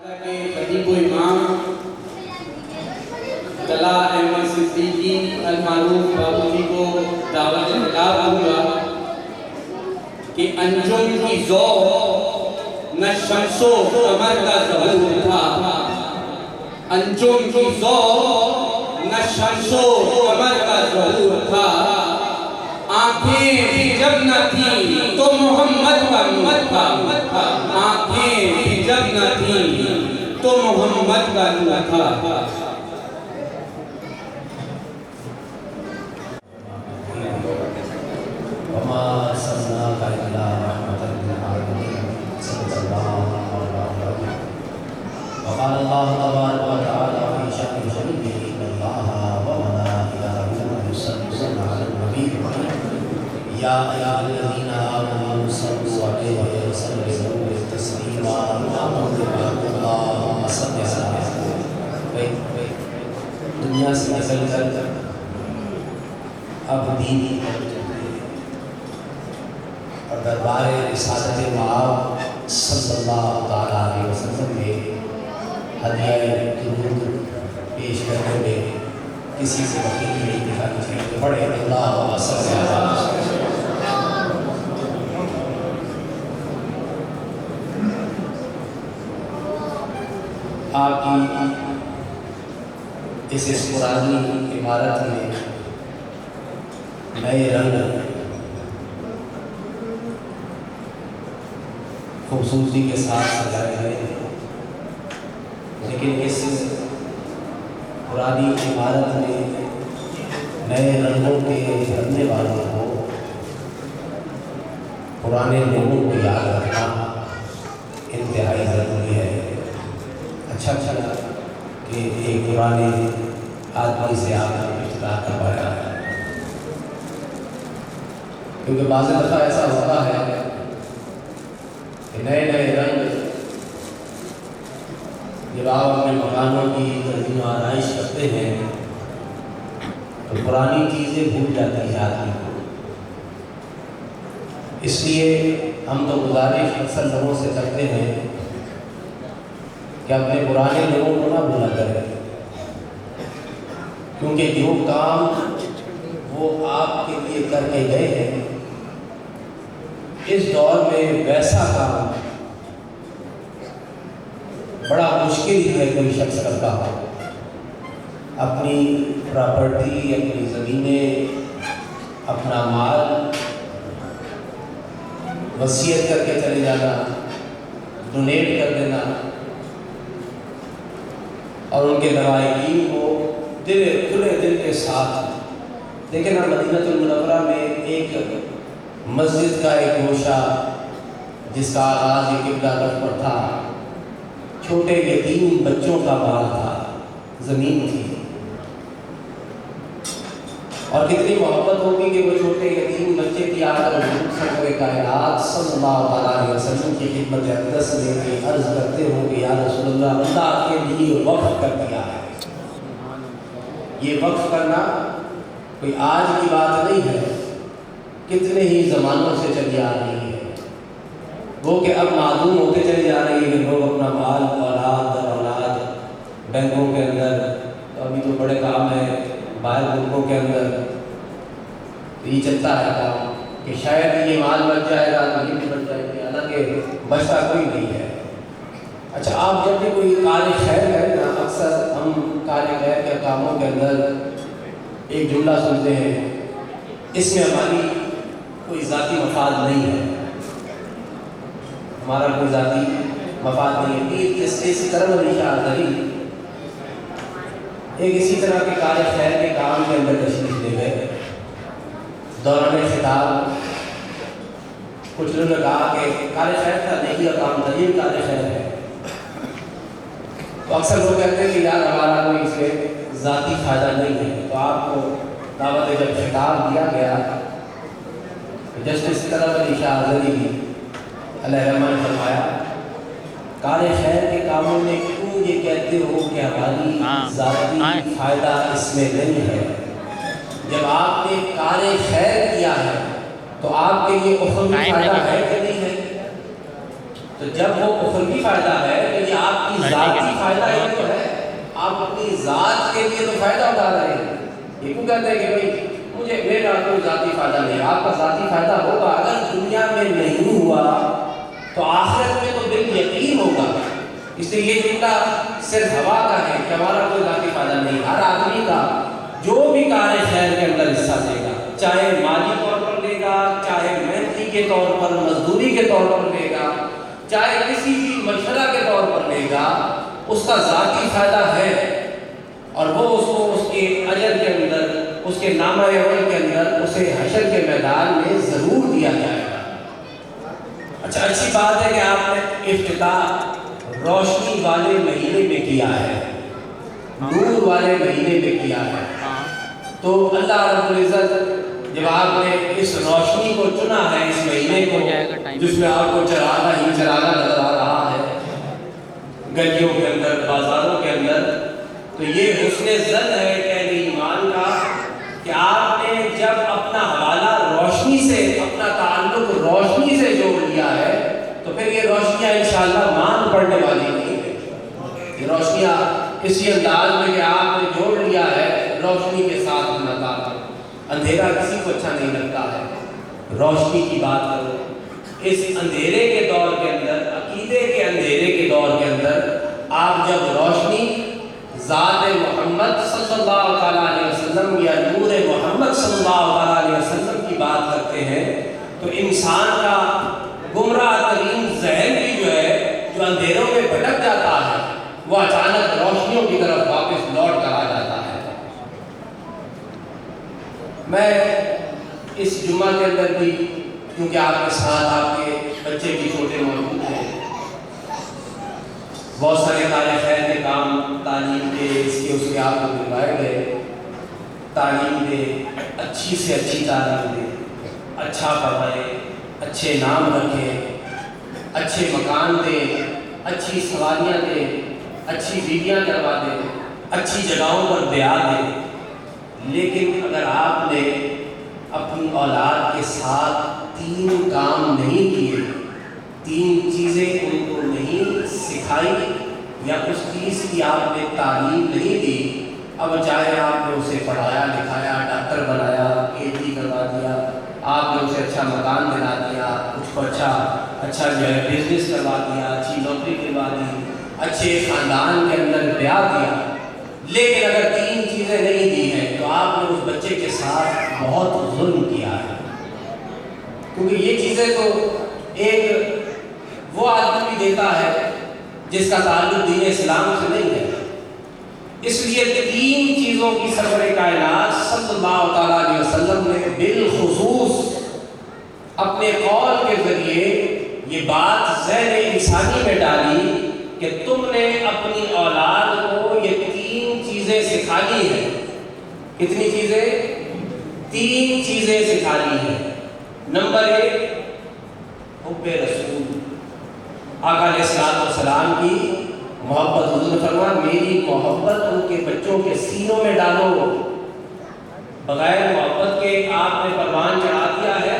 خطیب و امام طلحہ احمد صدیقی المعروف بابو جی کو دعوت خطاب ہوا کہ انجم کی ذوق نہ شمس و قمر کا ظہور تھا، انجم کی ذوق نہ شمس و قمر کا ظہور تھا، آنکھیں بھی جب نہ تھیں تو محمد کا نور تھا، آنکھیں بھی جب نہ تھیں تو محمد کا نور تھا۔ وقال الله تبارك وتعالى في شأن نبيه إن الله وملائكته يصلون على النبي يا أيها الذين آمنوا صلوا عليه وسلموا تسليما اللهم صل على دنیا سے نکل کر اب دینی اور دربار رسالت مآب صلی اللہ تعالیٰ علیہ وسلم میں ہدیہ درود پیش کرنے میں کسی سے وقت نہیں دکھانی چاہیے تو پڑھے اللہم صلی اللہ علیہ وسلم۔ آپ کی اس قرآنی عمارت میں نئے رنگ خوبصورتی کے ساتھ سجائے گئے ہیں، لیکن اس پرانی عمارت میں نئے رنگوں کے بھرنے والوں کو پرانے لوگوں کو یاد رکھنا انتہائی ضروری ہے۔ اچھا کہ ایک پرانے آدمی سے آپ نے اطلاع کروایا ہے، کیونکہ بعض دفعہ ایسا ہوتا ہے کہ نئے نئے رنگ جب آپ اپنے مکانوں کی ترمیم و آرائش کرتے ہیں تو پرانی چیزیں بھول جاتی ہیں آدمی کو۔ اس لیے ہم تو گزارش اکثر لوگوں سے کرتے ہیں کہ اپنے پرانے لوگوں کو نہ بھولا کریں، کیونکہ جو کام وہ آپ کے لیے کر کے گئے ہیں اس دور میں ویسا کام بڑا مشکل ہے کوئی شخص کرتا ہو۔ اپنی پراپرٹی، اپنی زمینیں، اپنا مال وصیت کر کے چلے جانا، ڈونیٹ کر دینا اور ان کے لوائقین کو کھلے دل کے ساتھ۔ دیکھیں نا، مدینہ المنورہ میں ایک مسجد کا ایک گوشہ جس کا آغاز ایک قبلہ رخ پر تھا، چھوٹے یتیم بچوں کا مال تھا، زمین تھی، اور کتنی محبت ہوگی کہ وہ چھوٹے یتیم بچے کی آ کر حضور سرور کائنات صلی اللہ علیہ وسلم کی خدمت اقدس میں بھی عرض کرتے ہوں کہ یا رسول اللہ، اللہ کے لیے وقف کر دیا ہے۔ یہ وقف کرنا کوئی آج کی بات نہیں ہے، کتنے ہی زمانوں سے چلی آ رہی ہے، وہ کہ اب معدوم ہوتے چلے جا رہی ہے کہ لوگ اپنا مال اولاد بینکوں کے اندر، ابھی تو بڑے کام ہیں باہر ملکوں کے اندر، تو یہ چلتا ہے کام کہ شاید یہ مال بچ جائے گا تو یہ بھی بچ جائے گی، حالانکہ بچتا کوئی نہیں ہے۔ اچھا، آپ جب بھی کوئی کار خیر کریں نا، اکثر ہم کار خیر کے کاموں کے اندر ایک جملہ سنتے ہیں، اس میں ہماری کوئی ذاتی مفاد نہیں ہے، ہمارا کوئی ذاتی مفاد نہیں ہے۔ پیر اس طرح نشان دہی ایک اسی طرح کے کار خیر کے کام کے اندر تشریف لے گئے، دوران خطاب کچھ لوگوں نے کہا کہ کار خیر کا نہیں کا کام تھا، یہ کار خیر ہے، تو اکثر لوگ کہتے ہیں کہ یار ہمارا کوئی اس میں ذاتی فائدہ نہیں ہے۔ تو آپ کو دعوت جب خطاب دیا گیا، جسٹس طلب علی شاہ آزری علیہ رحمہ نے فرمایا، کار خیر کے کاموں میں کیوں یہ کہتے ہو کہ ہماری ذاتی فائدہ اس میں نہیں ہے؟ جب آپ نے کار خیر کیا ہے تو آپ کے لیے اخروی فائدہ ہے کہ نہیں ہے؟ تو جب وہ اخروی فائدہ ہے تو یہ آپ کی ذاتی فائدہ ہی تو ہے، آپ اپنی ذات کے لیے تو فائدہ اٹھا رہے ہیں۔ یہ کیوں کہتے ہیں کہ بھائی مجھے میرا کوئی ذاتی فائدہ نہیں؟ آپ کا ذاتی فائدہ ہوگا، اگر دنیا میں نہیں ہوا تو آخرت میں تو بالیقین ہوگا۔ اس لیے یہ جملہ صرف ہوا کا ہے کہ ہمارا کوئی ذاتی فائدہ نہیں۔ ہر آدمی کا جو بھی کار خیر کے اندر حصہ دے گا، چاہے مالی طور پر دے گا، چاہے محنتی کے طور پر، مزدوری کے طور پر دے گا، چاہے کسی بھی مشورہ کے طور پر دے گا، اس کا ذاتی فائدہ ہے، اور وہ اس کو اس کے اجر کے اندر، اس کے نامہ عمل کے اندر اسے حشر کے میدان میں ضرور دیا جائے گا۔ اچھا، اچھی بات ہے کہ آپ نے افتتاح روشنی والے مہینے میں کیا ہے، نور والے مہینے میں کیا ہے، تو اللہ رب العزت جب آپ نے اس روشنی کو چنا ہے، اس مہینے کو جس میں آپ کو چراغا ہی چراغا نظر آ رہا ہے گلیوں کے اندر، بازاروں کے اندر، تو یہ حسن ظن ہے کہ اہل ایمان کا کہ آپ نے جب اپنا حوالہ روشنی سے، اپنا تعلق روشنی سے جوڑ لیا ہے، تو پھر یہ روشنیاں انشاءاللہ مان پڑنے والی نہیں ہے۔ یہ روشنیاں اسی انداز میں کہ آپ نے جوڑ لیا ہے روشنی کے ساتھ اپنا تعلق۔ اندھیرا کسی کو اچھا نہیں لگتا ہے، روشنی کی بات کرو۔ اس اندھیرے کے دور کے اندر، عقیدے کے اندھیرے کے دور کے اندر، آپ جب روشنی ذات محمد صلی اللہ تعالیٰ علیہ وسلم یا نور محمد صلی اللہ تعالیٰ علیہ وسلم کی بات کرتے ہیں، تو انسان کا گمراہ ترین ذہن بھی جو ہے، جو اندھیروں میں بھٹک جاتا ہے، وہ اچانک روشنیوں کی طرف واپس لوٹ کر آ جاتا ہے۔ میں اس جمعہ کے اندر بھی، کیونکہ آپ کے ساتھ آپ کے بچے بھی چھوٹے موجود ہیں، بہت سارے کار خیر کے کام، تعلیم کے، اس کے اس کے آپ کو دلوائے گئے، تعلیم دے، اچھی سے اچھی تعلیم دے، اچھا پڑھائے، اچھے نام رکھے، اچھے مکان دے، اچھی سواریاں دے، اچھی بیویاں کروا دے، اچھی جگہوں پر بیاہ دے، لیکن اگر آپ نے اپنی اولاد کے ساتھ 3 کام نہیں کیے، 3 چیزیں ان کو نہیں سکھائی، یا اس چیز کی آپ نے تعلیم نہیں دی، اب چاہے آپ نے اسے پڑھایا لکھایا، ڈاکٹر بنایا، PhD کروا دیا، آپ نے اسے اچھا مکان دلا دیا، اس کو اچھا جو ہے بزنس کروا دیا، اچھی نوکری دلوا دی، اچھے خاندان کے اندر بیاہ دیا، لیکن اگر 3 چیزیں نہیں دی ہیں تو آپ نے اس بچے کے ساتھ بہت ظلم کیا ہے۔ کیونکہ یہ چیزیں تو ایک وہ آدمی بھی دیتا ہے جس کا تعلق دین اسلام سے نہیں ہے۔ اس لیے 3 چیزوں کی سرور کائنات صلی اللہ تعالیٰ علیہ وسلم نے بالخصوص اپنے قول کے ذریعے یہ بات ذہن انسانی میں ڈالی کہ تم نے اپنی اولاد کو یہ 3 چیزیں سکھانی ہیں۔ کتنی چیزیں؟ 3 چیزیں سکھانی ہیں۔ نمبر 1، حب رسول، آقا علیہ السلام کی محبت۔ حضور نے فرمایا میری محبت ان کے بچوں کے سینوں میں ڈالو۔ بغیر محبت کے آپ نے پروان چڑھا دیا ہے،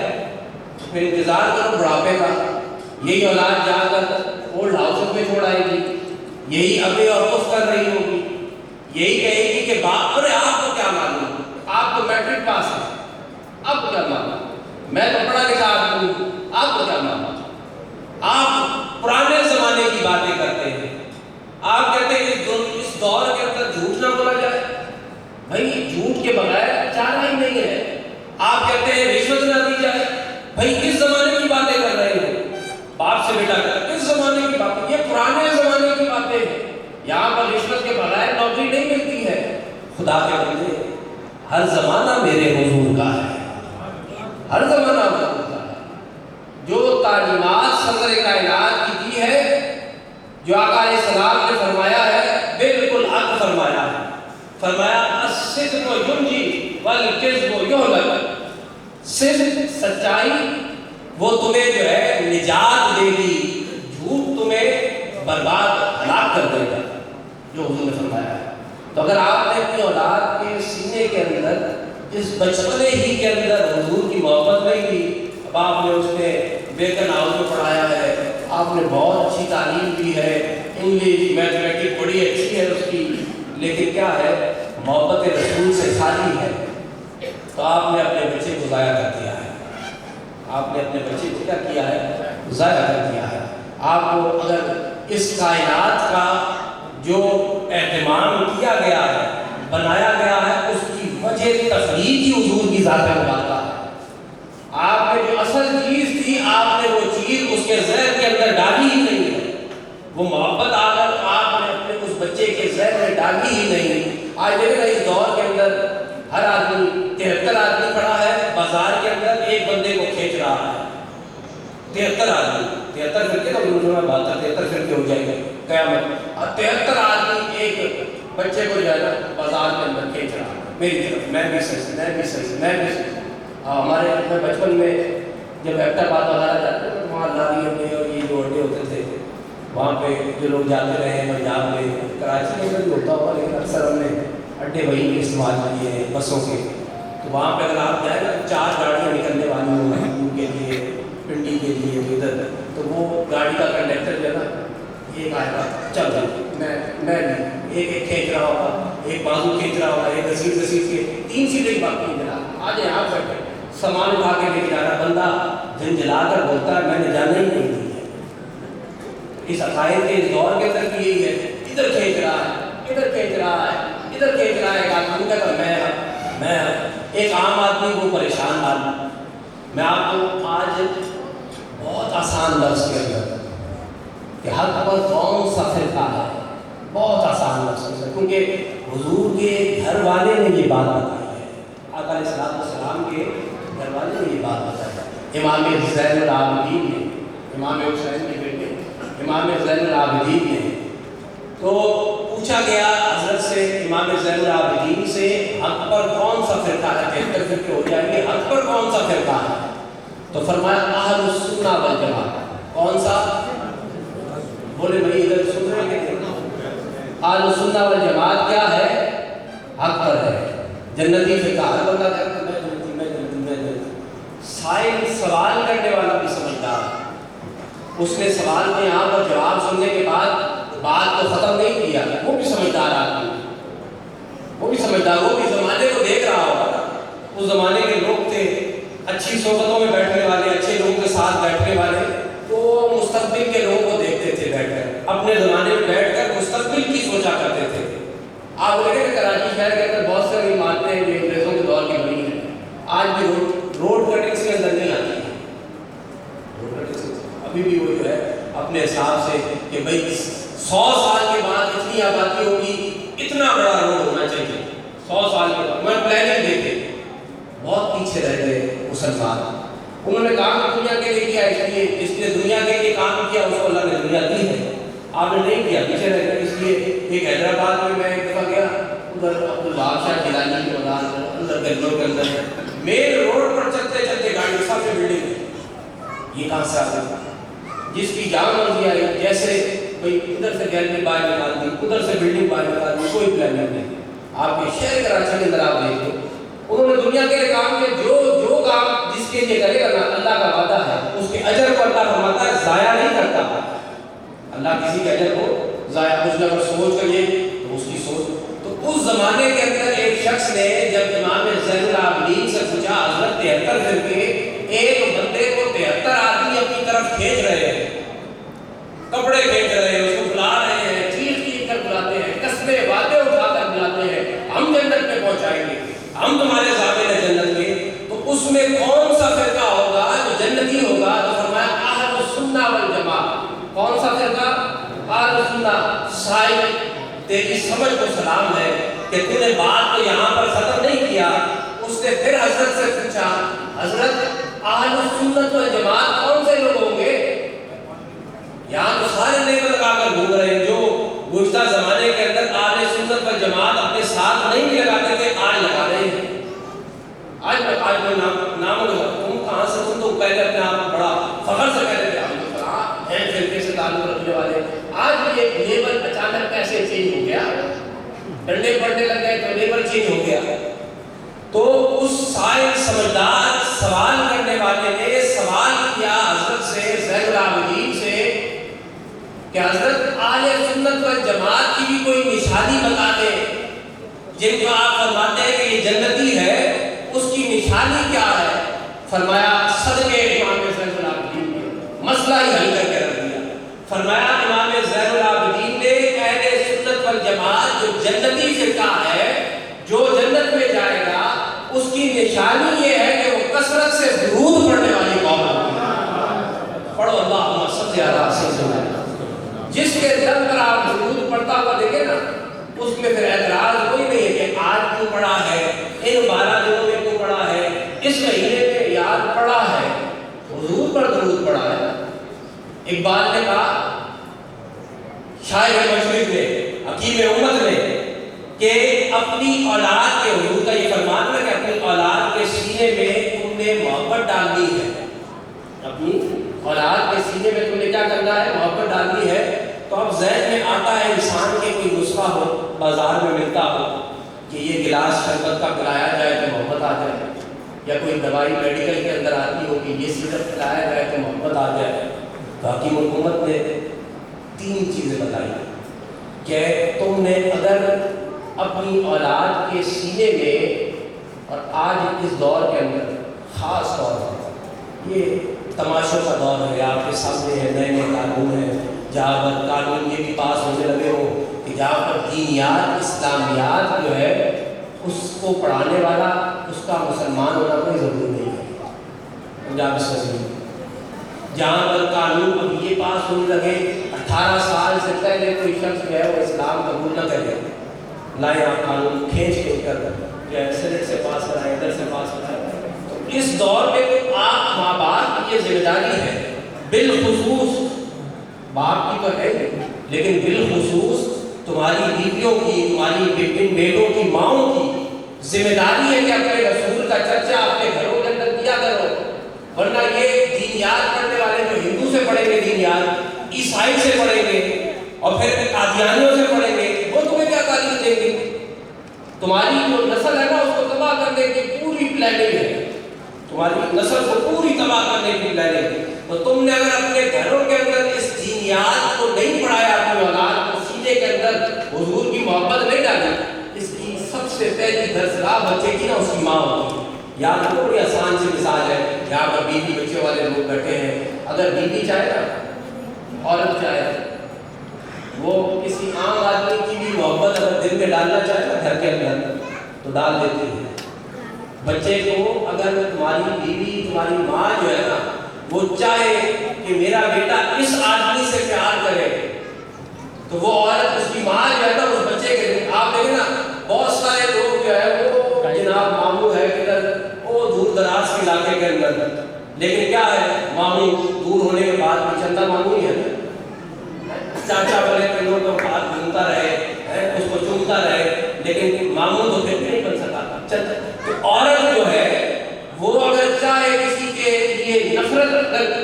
پھر انتظار کرو بڑھاپے کا۔ یہی اولاد جا کر اولڈ ہاؤس میں چھوڑ آئے گی، یہی ابے اور اف کر رہی ہوگی، یہی کہے گی کہ باپ، ارے آپ کو کیا معلوم، آپ تو میٹرک پاس ہیں، آپ کو کیا معلوم، میں تو پڑھا لکھا آدمی ہوں، آپ کو کیا معلوم۔ آپ پرانے زمانے کی باتیں کرتے ہیں، آپ کہتے ہیں اس دور کے اندر جھوٹ نہ بولا جائے، بھائی جھوٹ کے بغیر چارہ ہی نہیں ہے۔ آپ کہتے ہیں رشوت نہ دی جائے، بھائی کس زمانے کی باتیں کر رہے ہیں، باپ سے بیٹا کر کس زمانے کی باتیں، یہ پرانے زمانے کی باتیں ہیں۔ یہاں پر رشوت کے بغیر نوکری نہیں ملتی ہے۔ خدا کے بندے، ہر زمانہ میرے حضور کا ہے، ہر زمانہ حضور کا ہے۔ جو تعلیمات صدر کائنات کی دی ہے، جو آقا علیہ السلام نے فرمایا ہے، بالکل حق فرمایا ہے۔ فرمایا الصدق ینجی والکذب یہلک، صدق سچائی وہ تمہیں جو ہے نجات دے گی، جھوٹ تمہیں برباد ہلاک کر دے گا، جو حضور نے فرمایا ہے۔ تو اگر آپ نے اپنی اولاد کے سینے کے اندر اس بچپنے ہی کے اندر حضور کی محبت نہیں کی، اب آپ نے اس نے بیکن ہاؤس میں پڑھایا ہے، آپ نے بہت اچھی تعلیم دی ہے، انگلش میتھمیٹک بڑی اچھی ہے اس کی، لیکن کیا ہے محبت رسول سے خالی ہے، تو آپ نے اپنے بچے کو ضائع کر دیا ہے، آپ نے اپنے بچے کو کیا کیا ہے، ضائع کر دیا ہے۔ آپ کو اگر اس کائنات کا جو اہتمام کیا گیا ہے، بنایا گیا ہے، اس کی وجہ تخلیق ہی حضور کی ذات مبارکہ ہے۔ آپ نے جو اصل چیز تھی، آپ نے وہ چیز اس کے ذہن کے اندر ڈالی ہی نہیں ہے، وہ محبت اگر آپ نے اپنے اس بچے کے ذہن میں ڈالی ہی نہیں۔ آج دیکھیں نا اس دور کے اندر ہر آدمی 73 آدمی کھڑا ہے بازار کے اندر، ایک بندے کو کھینچ رہا ہے، 73 آدمی، 73 فرقے کا میں بات ہے، 73 فرقے ہو جائیں گے قیامت، اور 73 آدمی ایک بچے کو جو ہے نا بازار کے اندر کھینچ رہا ہے میری طرف، میں بھی صحیح، میں بھی صحیح، میں بھی صحیح۔ ہمارے بچپن میں جب ایبٹآباد وغیرہ جاتے ہیں وہاں لاری اڈے اور یہ جو اڈے ہوتے تھے وہاں پہ جو لوگ جاتے رہے ہیں، پنجاب میں، کراچی میں بھی ہوتا ہوگا، لیکن اکثر ہم نے اڈے وہیں کے استعمال کیے ہیں بسوں کے، تو وہاں پہ اگر آپ جائیں نا 4 گاڑیاں نکلنے والی ہوں ان کے لیے، پنڈی کے لیے ادھر، تو وہ گاڑی کا کنڈکٹر جو ہے نا ایک آئے گا چل رہا میں ایک کھینچ رہا ہوگا، ایک بازو کھینچ رہا ہوگا، ایک گھسیٹ کے 3 سیٹیں باقی ہیں جناب، آ جائیں آپ بیٹھے، سامان اٹھا کے لے کے جا رہا بندہ جھنجھلا کر بولتا ہے میں نے جانا ہی نہیں دی ہے۔ اس عقائد کے اس دور کے اندر بھی یہی ہے، ادھر کھینچ رہا ہے، ادھر کھینچ رہا ہے، ادھر کھینچ رہا ہے، ایک آدمی کہتا میں ایک عام آدمی کو پریشان آدمی، میں آپ کو آج بہت آسان لفظ کے اندر کہ حق پر کون سا فرقہ ہے، بہت آسان لفظ ہے، کیونکہ حضور کے گھر والے نے یہ بات بتائی ہے، آقا علیہ السلام کے گھر والے نے یہ بات بتائی ہے، امام زین العابدین نے، امام حسین کے بیٹے امام زین العابدین نے، تو پوچھا گیا حضرت سے، امام زین العابدین سے، حق پر کون سا فرقہ ہے، 73 فرقے ہو جائیں گے، حق پر کون سا فرقہ ہے؟ تو فرمایا اہل السنہ والجماعت۔ کون سا؟ بولے بھائی ادھر سن رہے ہیں، اہل السنہ والجماعت کیا ہے؟ حق پر ہے، جنتی فرقہ، ہر بندہ کہتا ہے میں جنتی۔ سائل سوال کرنے والا بھی سمجھدار، اس نے سوال میں یہاں پر جواب سننے کے بعد بات کو ختم نہیں کیا، وہ بھی سمجھدار آدمی، وہ بھی سمجھدار، وہ بھی زمانے کو دیکھ رہا ہوگا، اس زمانے کے لوگ تھے اچھی صحبتوں میں بیٹھنے والے، اچھے لوگوں کے ساتھ بیٹھنے والے، تو مستقبل کے لوگوں کو دیکھتے تھے بیٹھ کر، اپنے زمانے میں بیٹھ کر مستقبل کی سوچا کرتے تھے۔ آپ دیکھیں کہ کراچی شہر کے اندر بہت ساری عمارتیں ہیں جو انگریزوں کے دور کی بنی ہیں، آج بھی روڈ کٹنگ کے اندر نہیں آتی ہیں، ابھی بھی وہ جو ہے اپنے حساب سے کہ بھئی 100 سال کے بعد اتنی آبادی ہوگی، اتنا بڑا روڈ ہونا چاہیے، 100 سال کے بعد میں پلاننگ دیکھے، بہت پیچھے رہ گئے مسلمان۔ انہوں نے کام دنیا کے لیے کیا، اس لیے دنیا کے لیے کام کیا، اس کو اللہ نے دنیا دی ہے، آپ نے نہیں کیا، پیچھے رہ گئے۔ اس لیے ایک حیدرآباد میں ایک دفعہ گیا، ادھر عبدالوہاب شاہ گیلانی کے میدان اندر گلیوں کے اندر مین روڈ پر چلتے چلتے گاڑی سب سے بلڈنگ ہے، یہ کہاں سے آ گئی؟ جس کی جان مرضی آئی، جیسے بھئی ادھر سے گیلری باہر نکال دی، ادھر سے بلڈنگ باہر نکال دی، کوئی پلاننگ نہیں۔ آپ کے شہر کراچی کے اندر آپ دیکھیں، انہوں نے دنیا کے لیے کام کیا، جو کام جس کے لیے کرے گا نا اللہ کا وعدہ ہے، اس کے اجر کو اللہ فرماتا ہے ضائع نہیں کرتا، اللہ کسی کے اجر کو ضائع، اس نے اگر سوچ کر یہ تو اس کی سوچ۔ تو اس زمانے کے اندر ایک شخص نے جب امام زین العابدین سے پوچھا حضرت 73 فرقے، ایک بندے کو 73 آدمی اپنی طرف کھینچ رہے ہیں، کپڑے کھینچ رہے ہیں، اس کو بلا رہے ہیں، چیخ کر بلاتے ہیں، قسمیں وعدے اٹھا کر بلاتے ہیں، ہم جنت میں پہنچائیں گے، ہم تمہارے ضامن ہیں جنت کے، تو اس میں کون سا فرقہ ہوگا جو جنتی ہوگا؟ تو فرمایا اہل السنہ والجماعت۔ کون سا فرقہ؟ اہل السنہ۔ شاید تیری سمجھ کو سلام ہے کہ تو نے بات کو یہاں پر ختم نہیں کیا۔ اس نے پھر حضرت سے پوچھا حضرت اہل السنہ والجماعت کون سے لوگ ہوں گے؟ یہاں تو سارے لیبل لگا کر گھوم رہے ہیں، جو گزشتہ زمانے کے اندر اہل سنت والجماعت اپنے ساتھ نہیں بھی لگاتے تھے، آج لگا رہے ہیں۔ آج میں نام تم کہاں سے، تم تو پہلے اپنے آپ کو بڑا فخر سے کہتے تھے ہم تو فلاں ہیں فرقے سے تعلق رکھنے والے، آج بھی ایک لیبل اچانک کیسے چینج ہو گیا، ڈنڈے پڑنے لگ گئے تو لیبل چینج ہو گیا۔ تو اس سائل سمجھدار سوال کرنے والے نے سوال کیا حضرت سے، زین العابدین سے، کہ حضرت اہل سنت والجماعت کی بھی کوئی نشانی بتا دیں جن کو آپ فرماتے ہیں کہ یہ جنتی ہے، اس کی نشانی کیا ہے؟ فرمایا صدقے امام زین العابدین نے مسئلہ ہی حل کر کے رکھ دیا۔ فرمایا امام زین العابدین نے اہل سنت والجماعت جو جنتی فرقہ ہے، جو جنت میں جائے گا، اس کی نشانی یہ ہے کہ وہ کثرت سے درود پڑھنے والی قوم ہے۔ پڑھو اللہم صلی علی سیدنا، جس کے دل پر آپ درود پڑھتا ہوا دیکھیں نا، اس میں پھر اعتراض کوئی نہیں ہے کہ آج کیوں پڑھا ہے، ان 12 دنوں میں کیوں پڑھا ہے، اس مہینے میں یاد پڑھا ہے، حضور پر درود پڑھا ہے۔ اقبال نے کہا، شاعر مشرق نے، حکیم امت نے، کہ اپنی اولاد کے، حضور کا یہ فرمان ہے کہ اپنی اولاد کے سینے میں تم نے محبت ڈالنی ہے، اپنی اولاد کے سینے میں تم نے کیا کرنا ہے؟ محبت ڈالنی ہے۔ تو اب ذہن میں آتا ہے انسان کے کوئی نسخہ ہو، بازار میں ملتا ہو کہ یہ گلاس شربت کا پلایا جائے تو محبت آ جائے، یا کوئی دوائی میڈیکل کے اندر آتی ہو کہ یہ سیرپ پلایا جائے تو محبت آ جائے۔ تو حکیم حکومت نے 3 چیزیں بتائی کہ تم نے اگر اپنی اولاد کے سینے میں، اور آج اس دور کے اندر خاص طور پر یہ تماشوں کا دور ہے، آپ کے سامنے ہے نئے نئے قانون ہیں، جہاں پر قانون یہ بھی پاس ہونے لگے ہو کہ جہاں پر دینیات اسلامیات جو ہے اس کو پڑھانے والا اس کا مسلمان ہونا کوئی ضروری نہیں ہے۔ پنجاب سے جہاں پر قانون اب یہ پاس ہونے لگے 18 سال سے پہلے کوئی شخص جو ہے وہ اسلام قبول نہ کرے، لائیں آپ قانون کھینچ کے کر سینٹ سے پاس کرائیں، ادھر سے پاس کرائیں۔ تو اس دور میں آپ ماں باپ کی یہ ذمہ داری ہے، بالخصوص باپ کی تو ہے لیکن بالخصوص تمہاری بیویوں کی، تمہاری بیٹوں کی، ماؤں کی ذمہ داری ہے کہ اپنے رسول کا چرچا اپنے گھروں کے اندر کیا کرو، ورنہ یہ دینیات کرنے والے جو ہندو سے پڑھیں گے دینیات، عیسائی سے پڑھیں گے اور پھر قادیانیوں سے پڑھیں گے، وہ تمہیں کیا تعلیم دیں گے؟ تمہاری جو نسل ہے نا اس کو تباہ کرنے کی پوری پلاننگ ہے، تمہاری نسل کو پوری تباہ کرنے کی پلاننگ ہے۔ تو تم نے اگر اپنے گھروں کے اندر اس دینیات کو نہیں پڑھایا، اپنی اولاد کو سینے کے اندر حضور کی محبت نہیں ڈالی، اس کی سب سے پہلی درسگاہ بچے کی نا اس کی ماں ہوتی ہے۔ یاد رکھو بڑی آسان سی مثال ہے، یہاں پر بیوی بچے والے لوگ بیٹھے ہیں، اگر بیوی چاہے نا، عورت چاہے، وہ کسی عام آدمی کی بھی محبت اگر دل میں ڈالنا چاہے نا گھر کے اندر تو ڈال دیتی ہے۔ بچے کو اگر تمہاری بیوی، تمہاری ماں جو ہے نا وہ چاہے کہ میرا بیٹا اس آدمی سے پیار کرے، تو وہ عورت، اس کی ماں جو ہے نا اس بچے کے لیے، آپ دیکھیں نا بہت سارے لوگ جو ہے وہ جناب ماموں ہے کدھر، وہ دور دراز کے علاقے کے اندر، لیکن کیا ہے ماموں دور ہونے کے بعد بھی چندہ ماموں ہی ہے نا، چاچا بڑے پیڑوں کو ہاتھ گھومتا رہے، اس کو چومتا رہے، لیکن ماموں تو پھر نہیں بن سکا۔ تو عورت جو ہے وہ اگر چاہے کسی کے لیے نفرت،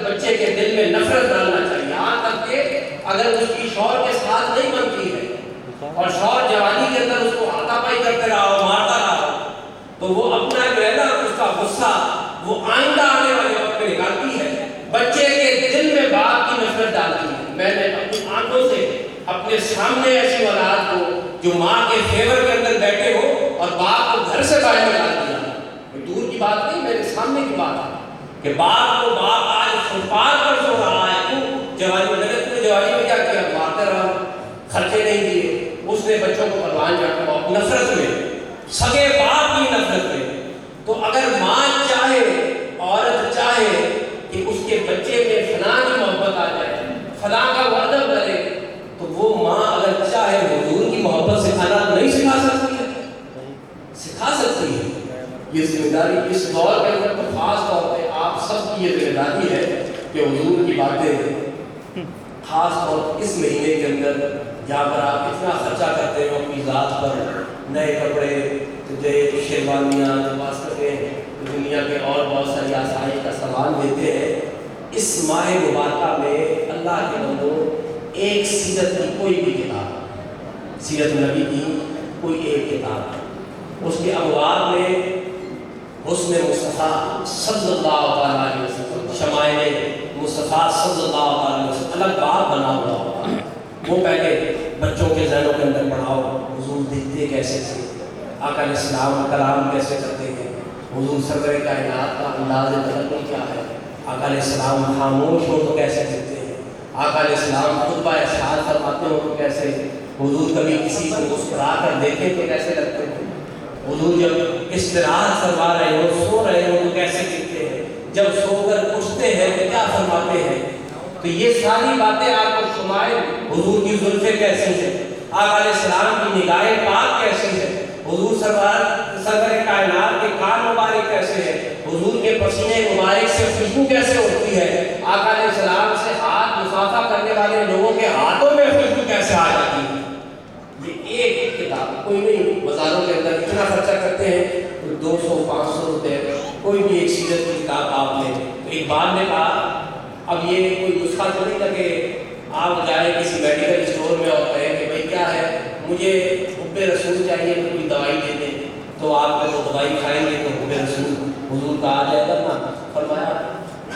بچے کے دل میں نفرت ڈالنا چاہیے، یہاں تک کہ اگر اس کی شوہر کے ساتھ نہیں بنتی ہے اور شوہر جوانی کے اندر اس کو ہاتھا پائی کرتے رہا ہو، مارتا رہا ہو، تو وہ اپنا جو ہے نا اس کا غصہ وہ آئندہ آنے والے وقت میں نکالتی ہے، بچے کے دل میں باپ کی نفرت ڈالتی ہے۔ میں نے اپنی آنکھوں سے اپنے سامنے ایسی اولاد کو جو ماں کے فیور کے اندر بیٹھے ہو اور باپ کو گھر سے باہر نکال دیا، دور کی بات نہیں، میرے سامنے کی بات ہے کہ باپ کو باپ آج فٹپاتھ پر سو رہا ہے، کیوں؟ جوانی میں لگے، تمہیں جوانی میں کیا کیا؟ مارتے رہا، خرچے نہیں دیے، اس نے بچوں کو پروان جاتا نفرت میں، سگے باپ کی نفرت میں۔ تو اگر ماں چاہے، عورت چاہے کہ اس کے بچے میں فلاں کی محبت آ جائے، فلاں کا وعدہ کرے، تو وہ ماں اگر چاہے حضور کی محبت سکھانا نہیں سکھا سکتی ہے؟ سکھا سکتی ہے۔ یہ ذمہ داری اس دور کے اندر تو خاص طور پہ آپ سب کی یہ ذمہ داری ہے کہ حضور کی باتیں خاص طور اس مہینے کے اندر جہاں پر آپ اتنا خرچہ کرتے ہو اپنی ذات پر، نئے کپڑے، تجھے شیروانیاں، واسطے دنیا کے اور بہت ساری آسائش کا سامان دیتے ہیں، اس ماہ مبارکہ میں اللہ کے بندوں ایک سیرت کی کوئی بھی کتاب، سیرت نبی کی کوئی ایک کتاب، اس کے ابواب میں حسن مصطفیٰ صلی اللہ علیہ وسلم، شمائل مصطفیٰ صلی اللہ علیہ وسلم الگ باب بنا ہوا ہوگا۔ وہ پہلے بچوں کے ذہنوں کے اندر پڑھاؤ، حضور دیکھتے کیسے تھے، آقا علیہ السلام کلام کیسے کرتے ہیں، حضور سرور کائنات کا انداز تکلم کیا ہے، آقا علیہ السلام خاموش ہو تو کیسے کرتے ہیں، آقا علیہ السلام خطبہ ارشاد فرماتے ہو تو کیسے، حضور کبھی کسی کو مسکرا کر دیکھیں تو کیسے لگتے ہیں، حضور جب استراحت فرما رہے ہو، سو رہے ہو تو کیسے کہتے ہیں، جب سو کر اٹھتے ہیں تو کیا فرماتے ہیں۔ تو یہ ساری باتیں آپ کو شمائل حضور کی زلفیں کیسی ہیں، آقا علیہ السلام کی نگاہ پاک کیسی ہے، حضور سرور کائنات کے کان مبارک کیسے ہیں، حضور کے پسینے مبارک سے خوشبو کیسے اٹھتی ہے، آقا علیہ السلام سے ہاتھ مصافحہ کرنے والے لوگوں کے ہاتھوں میں خوشبو کیسے آ جاتی ہے۔ یہ ایک کتاب، کوئی نہیں بازاروں کے اندر اتنا خرچہ کرتے ہیں 200-500 روپے کوئی بھی ایک سیرت کی کتاب آپ لیں۔ تو اقبال نے کہا اب یہ کوئی نسخہ تو نہیں لگے آپ جائیں کسی میڈیکل اسٹور میں اور کہیں کہ بھائی کیا ہے مجھے حب رسول چاہیے تو کوئی دوائی دے دیں، تو آپ جب وہ دوائی کھائیں گے تو حب رسول حضور کا آ جائے گا نا۔ فرمایا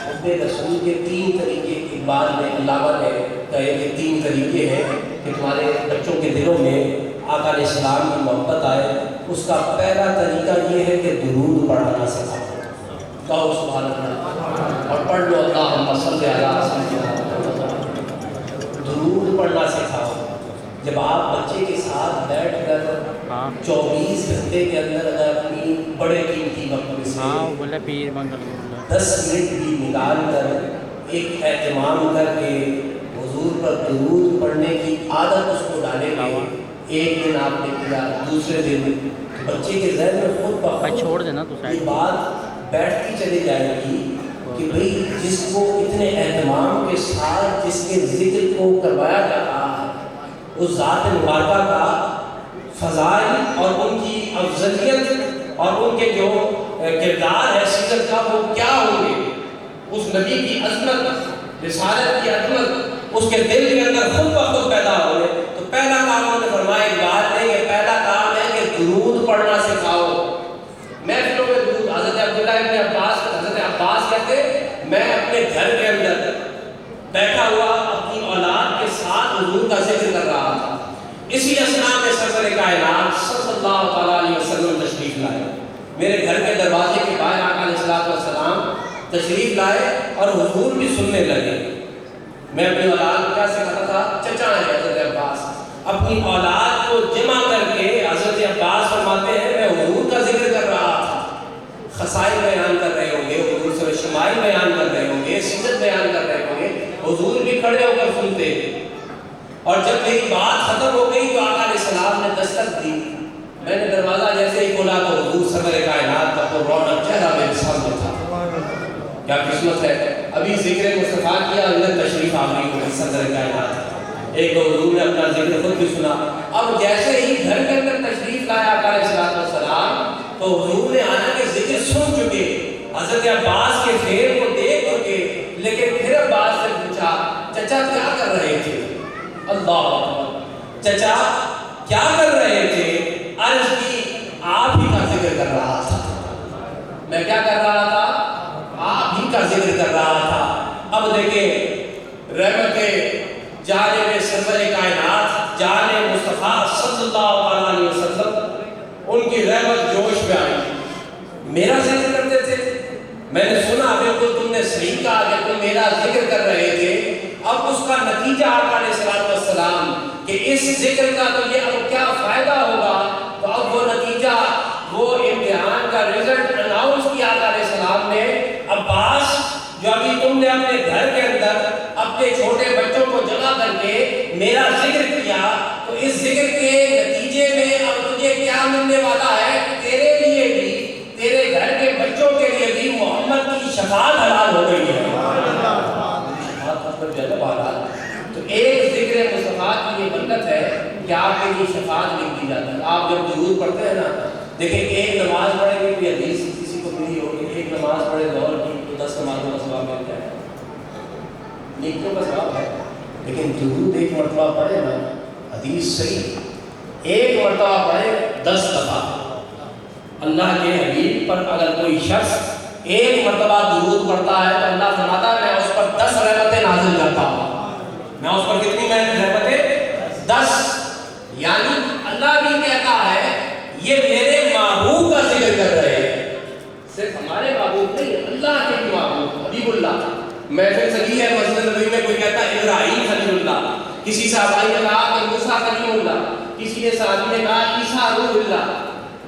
حب رسول کے 3 طریقے اقبال نے علامہ نے کہے کہ 3 طریقے ہیں کہ تمہارے بچوں کے دلوں میں آقا علیہ السلام کی محبت آئے۔ اس کا پہلا طریقہ یہ ہے کہ درود پڑھنا سکھاؤ، کہو سبحان اللہ اور پڑھ لو اللہم صلی علی سیدنا، درود پڑھنا سکھاؤ۔ جب آپ بچے کے ساتھ بیٹھ کر 24 گھنٹے کے اندر اگر اپنی بڑے قیمتی وقت میں سے 10 منٹ بھی نکال کر ایک اہتمام کر کے حضور پر درود پڑھنے کی عادت اس کو ڈالے گا، ایک دن آپ نے کیا، دوسرے دن بچے کے ذہن میں خود بخود یہ بات بیٹھتی چلی جائے گی کہ بھئی جس کو اتنے اہتمام کے ساتھ جس کے ذکر کو کروایا جا رہا ہے اس ذات مبارکہ کا فضائل اور ان کی افضلیت اور ان کے جو کردار ہے سیرت کا وہ کیا ہوں گے، اس نبی کی عظمت، رسالت کی عظمت اس کے دل کے اندر خود بخود پیدا ہو گئے۔ تو پہلا کام انہوں نے فرمایا اقبال نے کہ پہلا کام ہے کہ درود پڑھنا سکھاؤ۔ محفلوں میں درود، حضرت عبداللہ ابن عباس، حضرت عباس کہتے میں اپنے گھر کے اندر بیٹھا ہوا اپنی اولاد کے ساتھ حضور کا ذکر کر رہا تھا، اسی اثناء میں سرور کائنات صلی اللہ علیہ وسلم تشریف لائے، میرے گھر کے دروازے کے باہر آقا علیہ السلام تشریف لائے اور حضور بھی سننے لگے۔ میں اپنی اولاد کو کیا سکھاتا تھا، چچا ہے حضرت عباس، اپنی اولاد کو جمع کر کے حضرت عباس فرماتے ہیں میں حضور کا ذکر کر رہا تھا، خصائل بیان کر رہے ہوں گے، حضور سے شمائل بیان کر رہے ہوں گے، سیرت بیان کر رہے ہوں گے، حضور بھی کھڑے ہو کر سنتے۔ اور جب میری بات ختم ہو گئی تو آقا علیہ السلام نے دستک دی، میں نے دروازہ جیسے ہی کھولا تو حضور سرور کائنات کا تو رونق چہرہ میرے سامنے تھا۔ کیا قسمت ہے، ابھی ذکر مصطفیٰ کیا اندر تشریف آوری ہوئی سرور کائنات، ایک تو حضور نے اپنا ذکر خود بھی سنا۔ اب جیسے ہی گھر کے اندر تشریف لایا آقا علیہ السلام تو حضور نے حالانکہ ذکر سن چکے، حضرت عباس کے فعل کو دیکھ چکے، لیکن پھر عباس سے پوچھا چچا کیا کر رہے تھے؟ اللہ اکبر، چچا کیا کر رہے تھے؟ عرض کی آپ ہی کا ذکر کر رہا تھا۔ میں کیا کر رہا تھا؟ آپ ہی کا ذکر کر رہا تھا۔ اب دیکھیں رحمت جانب سرور کائنات جانب مصطفیٰ صلی اللہ علیہ وسلم، ان کی رحمت جوش میں آئی، میرا ذکر کرتے تھے، میں نے سنا بالکل تم نے صحیح کہا کہ تم میرا ذکر کر رہے تھے۔ اب اس کا نتیجہ آقا علیہ السلام کہ اس ذکر کا تو یہ اب کیا فائدہ ہوگا، تو اب وہ نتیجہ، وہ امتحان کا رزلٹ اناؤنس کیا آقا علیہ السلام نے، عباس جو ابھی تم نے اپنے گھر کے اندر اپنے چھوٹے بچوں کو جمع کر کے میرا ذکر کیا، تو اس ذکر کے نتیجے میں اب تجھے کیا ملنے والا ہے، تیرے لیے بھی، تیرے گھر کے بچوں کے لیے بھی محمد کی شفاعت حلال ہو گئی ہے۔ تو ایک ذکر مصطفیٰ کی یہ برکت ہے کہ آپ کے لیے شفاعت لکھ دی جاتی ہے۔ آپ جب درود پڑھتے ہیں نا، دیکھیں ایک نماز پڑھیں گے، کوئی حدیث کسی کو ملی ہوگی، ایک نماز پڑھے ظہر کی تو 10 نمازوں کا ثواب ملتا ہے، نیکیوں کا ثواب ہے، لیکن درود ایک مرتبہ پڑھے نا، حدیث صحیح، ایک مرتبہ پڑھے 10 دفعہ اللہ کے حبیب پر اگر کوئی شخص ایک مرتبہ درود پڑھتا ہے تو اللہ فرماتا ہے میں اس پر 10 رحمتیں نازل کرتا ہوں۔ میں اس پر کتنی رحمتیں اللہ بھی کہتا ہے یہ میرے محبوب کا ذکر کر رہے ہیں، صرف ہمارے محبوب نہیں، اللہ کے بھی محبوب حبیب اللہ۔ محفل سجی ہے مسجد نبوی میں، کوئی کہتا ہے ابراہیم خلیل اللہ، کسی صحابی نے کہا کہ موسیٰ کلیم اللہ، کسی نے صحابی نے کہا عیسیٰ روح اللہ۔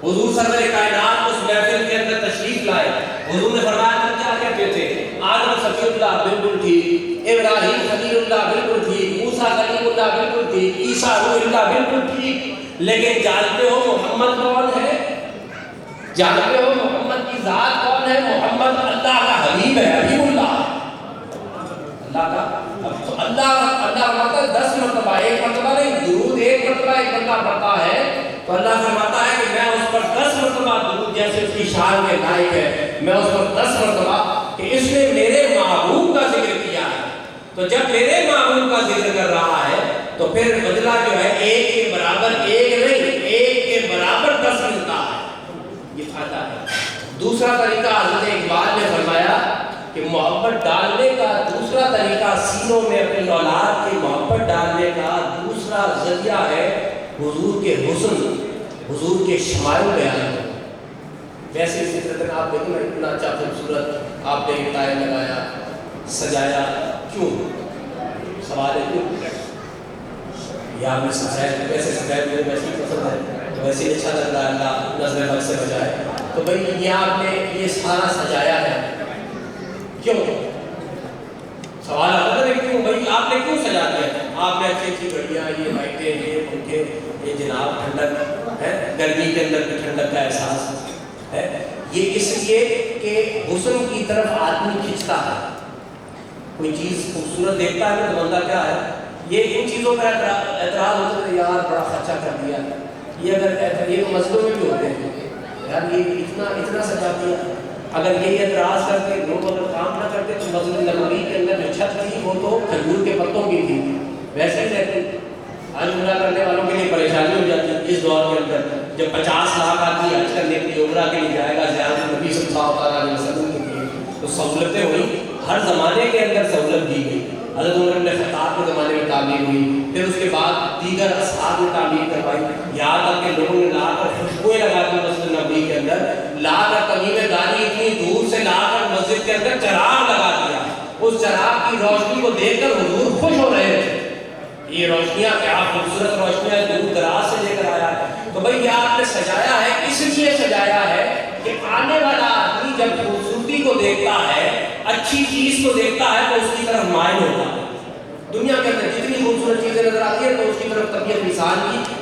حضور سرور کائنات اس محفل کے اندر تشریف لائے، حضور نے فرمایا تم کیا کہتے تھے؟ آدم صفی اللہ بالکل ٹھیک، ابراہیم خلیل اللہ بالکل ٹھیک، موسیٰ کلیم اللہ بالکل ٹھیک، عیسیٰ روح اللہ بالکل ٹھیک، لیکن جانتے ہو محمد کون ہے؟ جانتے ہو محمد کی ذات کون ہے؟ محمد اللہ کا حبیب ہے، حبیب اللہ اللہ کا اللہ فرماتا ہے 10 مرتبہ، ایک مرتبہ نہیں، درود ایک مرتبہ ایک بندہ پڑھتا ہے تو اللہ فرماتا ہے کہ میں اس پر 10 مرتبہ درود، جیسے اس کی شان کے لائق ہے، میں اس پر 10 مرتبہ کہ اس نے میرے محبوب کا ذکر کیا ہے۔ تو جب میرے محبوب کا ذکر کر رہا ہے تو پھر بدلہ جو ہے ایک کے برابر ایک نہیں، ایک کے برابر 10 ملتا ہے، یہ فائدہ ہے۔ دوسرا طریقہ حضرت اقبال نے فرمایا کہ محبت ڈالنے کا دوسرا طریقہ، سینوں میں اپنی اولاد کی محبت ڈالنے کا دوسرا ذریعہ ہے حضور کے حسن، حضور کے شمائل بیان کرنا۔ ویسے اسی طرح آپ دیکھیں اتنا اچھا خوبصورت آپ نے ٹائم لگایا، سجایا، کیوں؟ سوال ہے کیوں؟ یہ آپ نے سجایا، ویسے سجایا مجھے ویسے ہی پسند ہے، ویسے ہی اچھا لگ رہا ہے، اللہ نظر بد سے بچائے۔ تو بھائی یہ آپ نے یہ سارا سجایا ہے، کیوں؟ سوال آتا ہے کیوں بھائی آپ نے کیوں سجا دیا؟ آپ نے اچھی اچھی گھڑیاں، یہ لائٹیں، یہ پنکھے، یہ جناب ٹھنڈک ہے، گرمی کے اندر بھی ٹھنڈک کا احساس ہے، یہ اس لیے کہ حسن کی طرف آدمی کھنچتا ہے۔ کوئی چیز خوبصورت دیکھتا ہے تو بندہ کیا ہے، یہ ان چیزوں پر اعتراض ہوتا ہے، یار بڑا خرچہ کر دیا، یہ اگر یہ مسجدوں میں بھی ہوتے ہیں، یار یہ اتنا سجا دیا۔ اگر یہ اعتراض کرتے لوگ اگر کام نہ کرتے تو مسجد نبوی کے اندر جو چھت تھی وہ تو کھجور کے پتوں کی تھی، ویسے ہی رہتی۔ آج عمرہ کرنے والوں کے لیے پریشانی ہو جاتی ہے اس دور کے اندر، جب 50 لاکھ آدمی حج کرنے کے لیے عمرہ کے لیے جائے گا زیارت نبی صلی اللہ علیہ وسلم کے لیے، تو سہولتیں ہوئی، ہر زمانے کے اندر سہولت دی گئی۔ حضرت عمر بن خطاب کے زمانے میں تعمیر ہوئی، پھر اس کے بعد دیگر اصحاب نے تعمیر کروائی، یہاں تک کہ لوگوں نے لا کر خوشبوئیں لگا دی مسجد نبوی کے اندر، لا کر تمیم داری اتنی دور سے لا کر مسجد کے اندر چراغ لگا دیا۔ اس چراغ کی روشنی کو دیکھ کر حضور خوش ہو رہے تھے، یہ روشنیاں کیا خوبصورت روشنیاں دور دراز سے لے کر آیا ہے۔ تو بھائی یہ آپ نے سجایا ہے، اس لیے سجایا ہے کہ آنے والا آدمی جب خوبصورتی کو دیکھتا ہے، اچھی چیز کو دیکھتا ہے تو اس کی طرف مائل ہوتا ہے۔ دنیا کے اندر جتنی خوبصورت چیزیں نظر آتی ہیں تو اس کی طرف طبیعت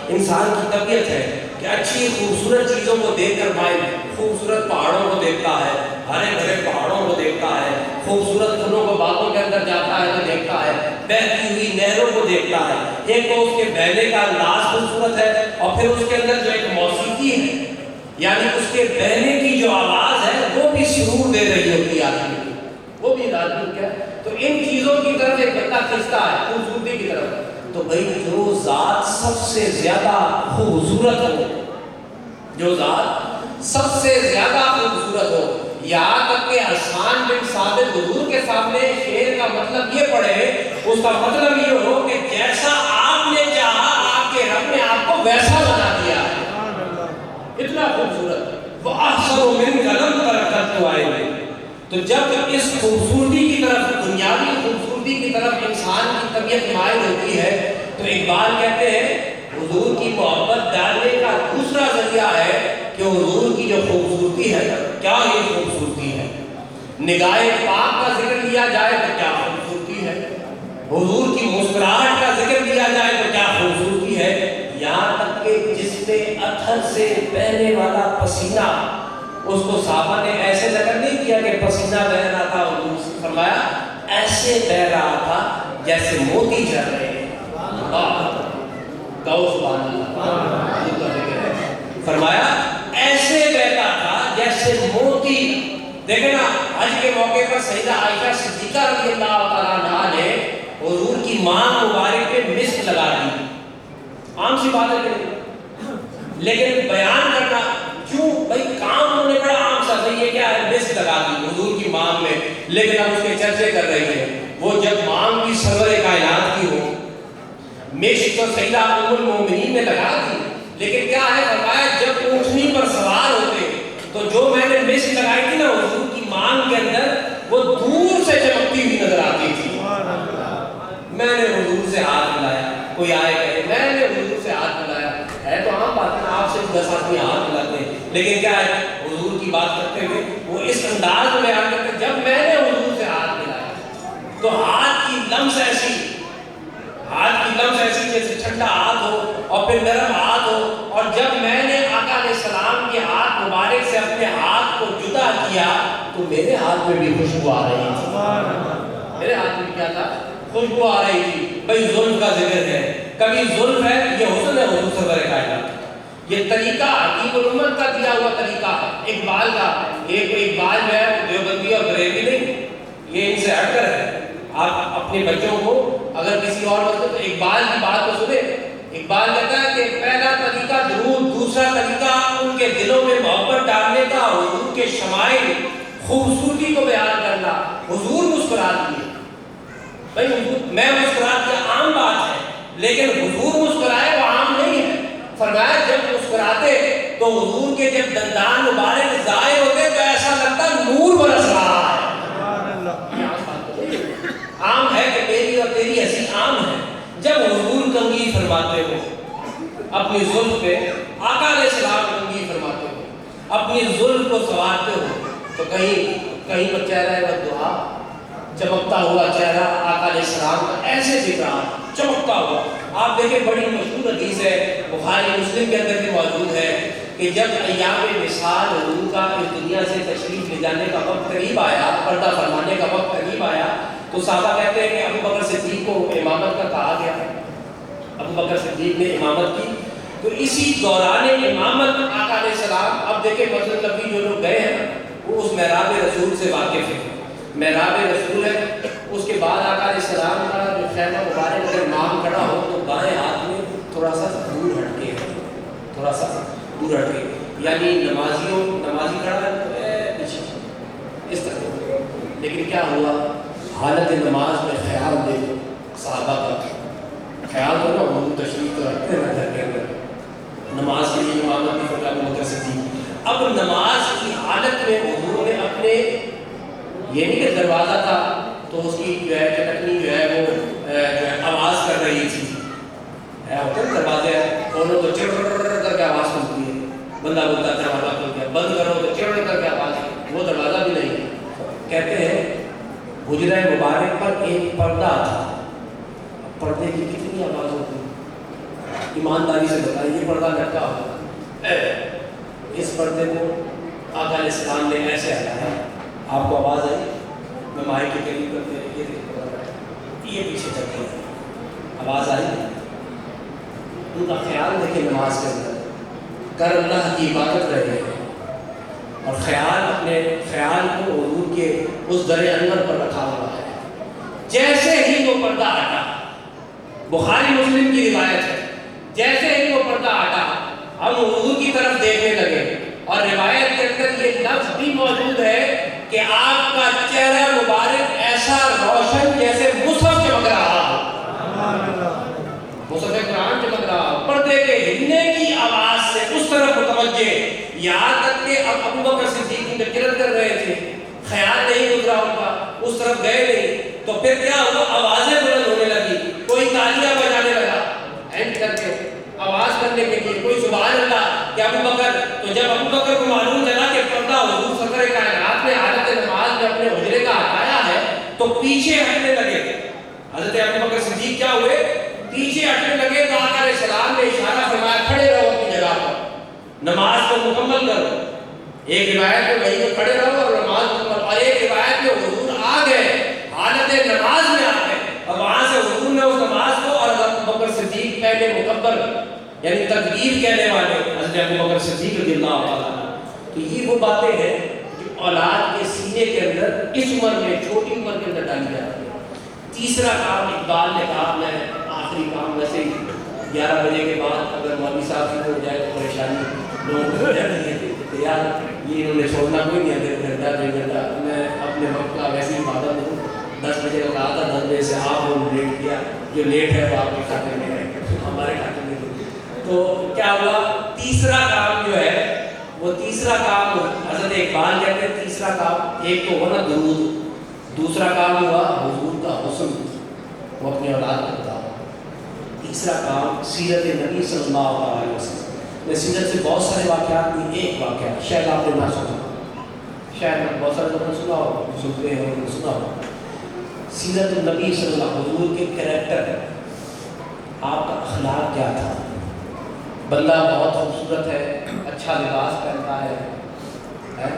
انسان کی طبیعت ہے کہ اچھی خوبصورت چیزوں کو دیکھ کر مائل، خوبصورت پہاڑوں کو دیکھتا ہے، ہرے بھرے پہاڑوں کو دیکھتا ہے، خوبصورت پھولوں کو باغوں کے اندر جاتا ہے تو دیکھتا ہے، بہتی ہوئی نہروں کو دیکھتا ہے۔ ایک تو اس کے بہنے کا انداز خوبصورت ہے، اور پھر اس کے اندر جو ایک موسیقی ہے، یعنی اس کے بہنے کی جو آواز ہے وہ بھی سرور دے رہی ہوتی ہے آدمی کو، وہ بھی آدمی کیا۔ تو ان چیزوں کی طرف ایک بندہ کھنچتا ہے، خوبصورتی کی طرف۔ تو بھائی جو ذات سب سے زیادہ خوبصورت ہو، جو ذات سب سے زیادہ خوبصورت ہو، یہاں تک کہ حسان بن ثابت حضور کے سامنے شعر کا مطلب یہ پڑھے، اس کا مطلب یہ ہو کہ جیسا آپ نے چاہا آپ کے رب نے آپ کو ویسا بنا دیا ہے، اتنا خوبصورت۔ وہ احسن من قلم ترکت تو آئے گئے۔ تو جب اس خوبصورتی کی طرف، دنیاوی خوبصورتی کی طرف انسان کی طبیعت مائل ہوتی ہے تو اقبال کہتے ہیں حضور کی محبت ڈالنے کا دوسرا ذریعہ ہے کہ حضور کی جو خوبصورتی ہے، کیا یہ خوبصورتی ہے، نگاہ پاک کا ذکر کیا جائے تو کیا خوبصورتی ہے، حضور کی مسکراہٹ کا ذکر کیا جائے تو کیا خوبصورتی ہے، یہاں تک کہ جس پہ اتھر سے بہنے والا پسینہ، اس کو صحابہ نے ایسے ذکر نہیں کیا کہ پسینہ بہ رہا تھا، حضور سے فرمایا ایسے بہ رہا تھا جیسے موتی جھر رہے ہیں۔ فرمایا ایسے بہتا تھا جیسے موتی۔ دیکھیں نا حج کے موقع پر سیدہ عائشہ صدیقہ رضی اللہ تعالیٰ عنہا نے حضور کی ماں مبارک پہ مسک لگا دی، عام سی بات ہے لیکن بیان کرنا کیوں بھائی کام انہوں نے بڑا عام سا یہ کیا ہے، مسک لگا دی حضور کی مانگ میں، لیکن اب اس کے چرچے کر رہی ہے۔ وہ جب مانگ کی سرور کائنات کی ہو، مشک تو سیدہ ام المومنین نے لگا دی، لیکن کیا ہے فرمایا جب اونٹنی پر سوار ہوتے تو جو میں نے مس لگائی تھی نا حضور کی مانگ کے اندر وہ دور سے چمکتی ہوئی نظر آتی تھی. میں نے حضور سے ہاتھ ملایا, کوئی آئے کہے میں نے حضور سے ہاتھ ملایا, ہے تو عام بات ہے آپ سے 10 آدمی ہاتھ ملاتے ہیں, لیکن کیا ہے حضور کی بات کرتے ہوئے وہ اس انداز میں بیان کرتے ہیں جب میں نے حضور سے ہاتھ ملایا تو ہاتھ کی لمس ایسی جیسے ٹھنڈا ہاتھ ہو اور پھر نرم ہاتھ ہو, اور جب میں نے آقا علیہ السلام کے ہاتھ مبارک سے اپنے ہاتھ کو جدا کیا تو میرے ہاتھ میں بھی خوشبو آ رہی تھی. میرے ہاتھ میں کیا تھا؟ خوشبو آ رہی تھی. بھائی ظلم کا ذکر ہے, کبھی ظلم ہے, یہ حسن ہے حضور سرور کائنات. یہ طریقہ حکیم الامت کا دیا ہوا طریقہ ہے, اقبال کا. ایک اقبال جو ہے دیوبندی اور بریلوی نہیں, یہ ان سے ہٹ کر ہے. آپ اپنے بچوں کو اگر کسی اور وقت تو اقبال کی بات کو سنیں. اقبال کہتا ہے کہ پہلا طریقہ درود, دوسرا طریقہ ان کے دلوں میں محبت ڈالنے کا, حضور کے شمائل خوبصورتی کو بیان کرنا. حضور مسکرا دیے, بھائی میں مسکرا دیا عام بات ہے, لیکن حضور مسکرائے وہ عام نہیں ہے. فرمایا جب مسکراتے تو حضور کے جب دندان مبارک ظاہر ہوتے تو ایسا لگتا نور برس رہا ہے. عام ہے کہ میری اور تیری ہنسی عام ہے. جب حضور کنگھی فرماتے ہو اپنی زلف پہ, آقا علیہ السلام کنگھی فرماتے ہو, اپنی زلف کو سنوارتے ہو تو کہیں پر چہرہ ہے دعا, چمکتا ہوا چہرہ آقا علیہ السلام کا ایسے دکھ رہا چمکتا ہوا. آپ دیکھیں بڑی مشہور حدیث ہے, بخاری مسلم کے اندر بھی موجود ہے کہ جب ایام وصال حضور کا اس دنیا سے تشریف لے جانے کا وقت قریب آیا, پردہ فرمانے کا وقت قریب آیا, تو صحابہ کہتے ہیں کہ ابو بکر صدیق کو امامت کا کہا گیا. ابو بکر صدیق نے امامت کی. تو اسی دوران امامت آقا علیہ السلام, اب دیکھیں مسجد نبوی جو لوگ گئے ہیں وہ اس محراب رسول سے واقف ہیں. محراب رسول ہے, اس کے بعد آقا علیہ السلام کا جو خیمہ مبارک اگر امام کھڑا ہو تو بائیں ہاتھ میں تھوڑا سا دور ہٹ کے, یعنی نمازی کھڑا ہے پیچھے اس طرح. لیکن کیا ہوا, حالت نماز میں خیال دیکھو صحابہ کا خیال ہو نا, حضور تشریف تو رکھتے ہیں گھر کے اندر, نماز کے لیے امامت کی فرقہ ابو بکر صدیق. اب نماز کی حالت میں حضور نے اپنے, یہ نہیں کہ دروازہ تھا تو اس کی جو ہے چٹکنی جو ہے وہ جو ہے آواز کر رہی تھی, ہوتے ہیں دروازے کھولو تو چڑ کر کے آواز سنتی ہے, بندہ بولتا ہے دروازہ کھول کے, بند کرو تو چڑ کر کے آواز, وہ دروازہ بھی نہیں. کہتے ہیں حجرہ مبارک پر ایک پردہ تھا, پردے کی کتنی آواز ہوتی ہے, ایمانداری سے بتائیں یہ پردہ لٹکا ہوا, اس پردے کو آقا علیہ السلام نے ایسے ہٹایا, آپ کو آواز آئی, میں مائی کے قریب کرتے یہ پیچھے چل گئی, آواز آئی. ان کا خیال دیکھیں نماز کے اندر کر اللہ کی عبادت رہے ہیں, اور اپنے خیال کو حضور کے اس در انور پر رکھا ہوا ہے. جیسے ہی وہ پردہ ہٹا, بخاری مسلم کی روایت ہے, جیسے ہی وہ پردہ ہٹا ہم حضور کی طرف دیکھنے لگے, اور روایت کے اندر یہ لفظ بھی موجود ہے کہ آپ کا چہرہ مبارک ایسا روشن جیسے مصحف چمک رہا ہو, مصحف قرآن چمک رہا ہو, پردے کے ہلنے کی آواز سے اس طرف متوجہ. یہاں تک کہ اب ابو بکر صدیق کی تقریر کر رہے تھے, خیال نہیں گزرا ان کا, اس طرف گئے نہیں, تو پھر کیا ہوا, آوازیں بلند ہونے لگی, کوئی تالیاں بجانے لگا اینڈ کر کے آواز کرنے کے لیے, کوئی سبحان اللہ کہ ابو بکر. تو جب ابو بکر کو معلوم چلا کہ پردہ حضور سرور کائنات نے حالت نماز میں اپنے حجرے کا ہٹایا ہے تو پیچھے ہٹنے لگے. حضرت ابو بکر صدیق کیا ہوئے, پیچھے ہٹنے لگے. تو آقا علیہ السلام نے اشارہ فرمایا کھڑے رہو اپنی جگہ پر, نماز کو مکمل کرو. ایک روایت میں وہیں پہ کھڑے رہو اور نماز مکمل, اور ایک روایت میں حضور آ گئے حالت نماز میں آ گئے, اور وہاں سے حضور نے اس نماز کو, اور ابو بکر صدیق پہلے مکبر یعنی تکبیر کہنے والے حضرت ابو بکر صدیق رضی اللہ تعالیٰ. تو یہ وہ باتیں ہیں جو اولاد کے سینے کے اندر اس عمر میں, چھوٹی عمر کے اندر ڈالی جاتی ہے. تیسرا کام اقبال نے کہا, میں آخری کام ویسے 11 بجے کے بعد اگر مولوی صاحب سے ہو جائے تو پریشانی, لوگ ہو جاتے ہیں کہ یار یہ انہوں نے چھوڑنا کوئی نہیں ہے, 1 گھنٹہ 1.5 گھنٹہ. میں اپنے وقت کا ویسے ہی پابند ہوں, 10 بجے کا کہا تھا, 10 بجے سے آپ وہ لیٹ کیا, جو لیٹ ہے وہ آپ کے کھاتے میں ہے, ہمارے کھاتے میں تو کیا ہوا، تیسرا کام جو ہے وہ تیسرا کام حضرت اقبال کہتے ہیں تیسرا کام ایک تو ہوا نا درود، دوسرا کام ہوا حضور کا حسن، وہ اپنی اولاد کرتا ہوا، تیسرا کام سیرت نبی صلی اللہ علیہ وسلم۔ میں سیرت سے بہت سارے واقعات میں ایک واقعہ شاید آپ نے نہ سنا، شاید میں بہت سارے لوگوں نے سنا ہو، سنتے ہیں انہوں نے سنا ہو، سیرت النبی صلی اللہ علیہ وسلم، حضور کے کریکٹر، آپ کا اخلاق کیا تھا۔ بندہ بہت خوبصورت ہے، اچھا لباس پہنتا ہے،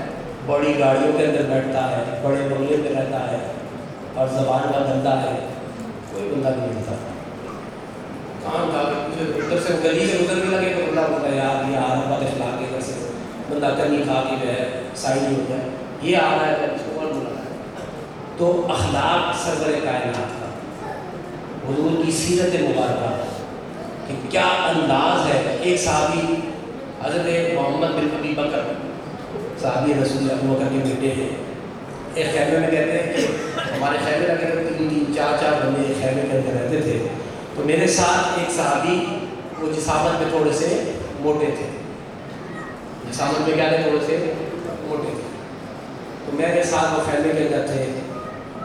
بڑی گاڑیوں کے اندر بیٹھتا ہے، بڑے بنگلے پہ رہتا ہے، اور زبان کا بندہ ہے، کوئی بندہ نہیں ملتا۔ کام کا ادھر سے گلی سے گزرنے لگے تو بندہ بولتا ہے یار یہ آ رہا اخلاق کے گھر سے، بندہ کنی کھا کے جو ہے سائڈ ہی ہو جائے، یہ آ رہا ہے اس کو اور بلا رہا ہے۔ تو اخلاق سرور کائنات کا، حضور کی سیرت مبارکہ کہ کیا انداز ہے۔ ایک صحابی حضرت محمد بن ابی بکر، صحابی رسول ابو بکر کے بیٹے ہیں، ایک خیمے میں کہتے ہیں کہ ہمارے خیمے لگے ہوئے تین چار بندے ایک خیمے کے اندر رہتے تھے، تو میرے ساتھ ایک صحابی وہ جسامت میں تھوڑے سے موٹے تھے، جسامت میں کیا تھے تھوڑے سے موٹے تھے، تو میرے ساتھ وہ خیمے کے اندر تھے۔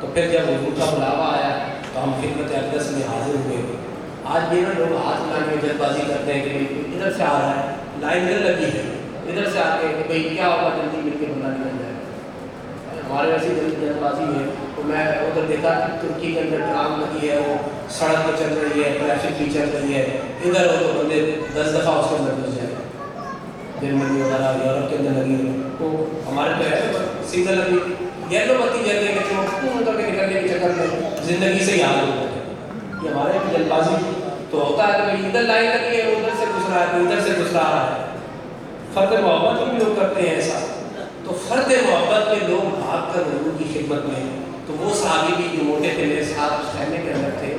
تو پھر جب حضور کا بلاوا آیا تو ہم خدمت اقدس میں حاضر ہوئے۔ آج بھی نا لوگ ہاتھ ملانے میں جلد بازی کرتے ہیں کہ ادھر سے آ رہا ہے، لائن ادھر لگی ہے، ادھر سے آ کے کہ بھائی کیا ہوگا جلدی مل کے بندہ نکل جائے۔ ہمارے ویسے جلد بازی میں تو میں ادھر دیکھا کہ ترکی کے اندر ٹرام لگی ہے، وہ سڑک پہ چل رہی ہے، ٹریفک بھی چل رہی ہے، ادھر ہو تو بندے 10 دفعہ اس کے اندر گھس جائے، جرمنی وغیرہ یورپ کے اندر لگی ہے، تو ہمارے تو ہے سیدھا لگی یلو بتی جل رہی ہے کہ وہ کر کے نکلنے کے چکر میں زندگی سے یاد ہو جاتے ہیں۔ یہ ہمارے جلد بازی تو ہوتا ہے کہ ادھر لائن لگی ہے، ادھر سے گزرا ہے، ادھر سے گزرا رہا ہے۔ فرد محبت میں بھی لوگ کرتے ہیں ایسا، تو فرد محبت میں لوگ بھاگ کر حضور کی خدمت میں، تو وہ صحابی بھی جو موٹے تھے میرے ساتھ اس خیمے کے اندر تھے،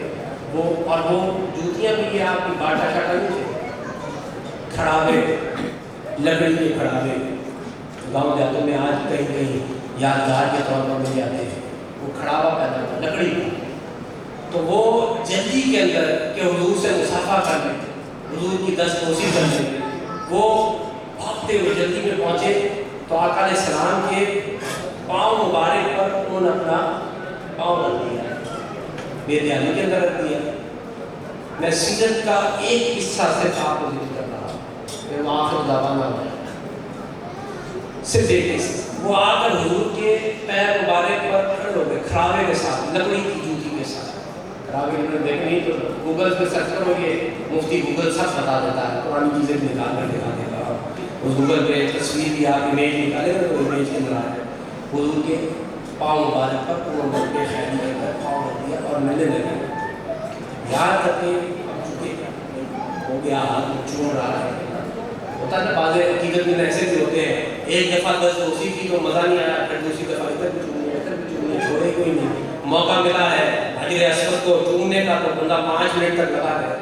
وہ اور وہ جوتیاں بھی یہ آپ کی باٹا شاٹا نہیں تھے، کھڑاوے، لکڑی کے کھڑاوے، گاؤں دیہاتوں میں آج کہیں کہیں یادگار کے طور پر مل جاتے ہیں، وہ کھڑاوا پیدا ہوا لکڑی کا، تو وہ جلدی کے اندر کہ حضور سے مصافحہ کرنے، حضور کی دستبوسی کرنے، وہ بھاگتے ہوئے جلدی میں پہنچے تو آقا علیہ السلام کے پاؤں مبارک پر انہوں نے اپنا پاؤں رکھ دیا، بے دھیانی کے اندر رکھ دیا۔ میں سیرت کا ایک قصہ صرف آپ کو ذکر کر رہا ہوں، پھر وہ آخر دعوانا ہوا صرف ایک قصہ۔ وہ آ کر حضور کے پیر مبارک پر کھڑے ہو گئے کھراوے کے ساتھ، لکڑی کی جوتی کے ساتھ۔ کھراوے کی دیکھنی تو گوگل پہ سرچ کرو گے، مفتی گوگل سب بتا دیتا ہے، پرانی چیزیں نکال کر دکھا دے گا، اس گوگل پہ تصویر بھی آپ امیج نکالے گا تو امیج کے اندر آئے گا۔ حضور کے پاؤں مبارک پر انہوں نے اپنے خیال میں کر پاؤں رکھ دیا اور ملنے لگے، یاد رکھے ہو گیا ہاتھ چوم رہا ہے، ہوتا ہے نا بعض عقیدت میں ایسے بھی ہوتے ہیں، ایک دفعہ بس اسی کی تو مزہ نہیں آیا، پھر دوسری دفعہ ادھر بھی چومنے ادھر بھی چومنے، چھوڑے کوئی نہیں۔ موقع ملا ہے حجر اسود کو چومنے کا تو بندہ 5 منٹ تک لگا ہے،